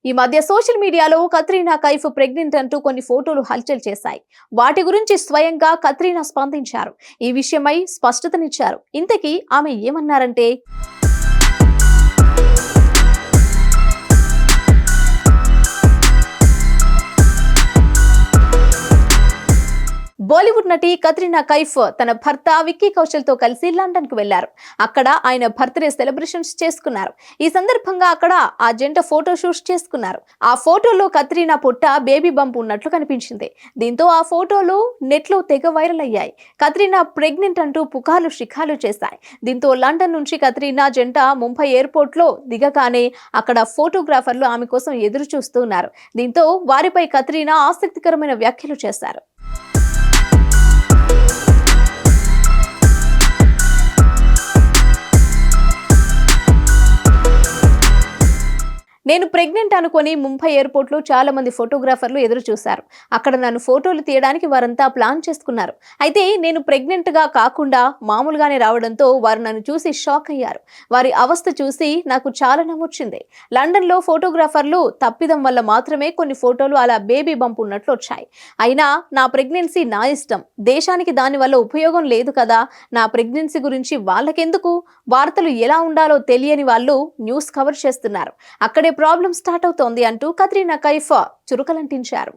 ఈ మధ్య సోషల్ మీడియాలో కత్రీనా కైఫ్ ప్రెగ్నెంట్ అంటూ కొన్ని ఫోటోలు హల్చల్ చేశాయి. వాటి గురించి స్వయంగా కత్రీనా స్పందించారు. ఈ విషయమై స్పష్టతనిచ్చారు. ఇంతకీ ఆమె ఏమన్నారంటే, బాలీవుడ్ నటి కత్రీనా కైఫ్ తన భర్త విక్కీ కౌశల్ తో కలిసి లండన్ కు వెళ్లారు. అక్కడ ఆయన బర్త్డే సెలబ్రేషన్స్ చేసుకున్నారు. ఈ సందర్భంగా అక్కడ ఆ జంట ఫోటో షూట్స్ చేసుకున్నారు. ఆ ఫోటోలో కత్రీనా పుట్ట బేబీ బంప్ ఉన్నట్లు కనిపించింది. దీంతో ఆ ఫోటోలు నెట్ లో తెగ వైరల్ అయ్యాయి. కత్రీనా ప్రెగ్నెంట్ అంటూ పుకార్లు షికార్లు చేశాయి. దీంతో లండన్ నుంచి కత్రీనా జంట ముంబై ఎయిర్పోర్ట్ లో దిగగానే అక్కడ ఫోటోగ్రాఫర్లు ఆమె కోసం ఎదురు చూస్తున్నారు. దీంతో వారిపై కత్రీనా ఆసక్తికరమైన వ్యాఖ్యలు చేశారు. నేను ప్రెగ్నెంట్ అనుకొని ముంబై ఎయిర్పోర్ట్ లో చాలా మంది ఫోటోగ్రాఫర్లు ఎదురు చూశారు. అక్కడ నన్ను ఫోటోలు తీయడానికి వారంతా ప్లాన్ చేసుకున్నారు. అయితే నేను ప్రెగ్నెంట్ గా కాకుండా మామూలుగానే రావడంతో వారు నన్ను చూసి షాక్ అయ్యారు. వారి అవస్థ చూసి నాకు చాలా నవ్వొచ్చింది. లండన్ లో ఫోటోగ్రాఫర్లు తప్పిదం వల్ల మాత్రమే కొన్ని ఫోటోలు అలా బేబీ బంప్ ఉన్నట్లు వచ్చాయి. అయినా నా ప్రెగ్నెన్సీ నా ఇష్టం. దేశానికి దాని వల్ల ఉపయోగం లేదు కదా. నా ప్రెగ్నెన్సీ గురించి వాళ్ళకెందుకు? వార్తలు ఎలా ఉండాలో తెలియని వాళ్ళు న్యూస్ కవర్ చేస్తున్నారు. అక్కడే ప్రాబ్లం స్టార్ట్ అవుతోంది అంటూ కత్రీనా కైఫ్ చురుకలంటించారు.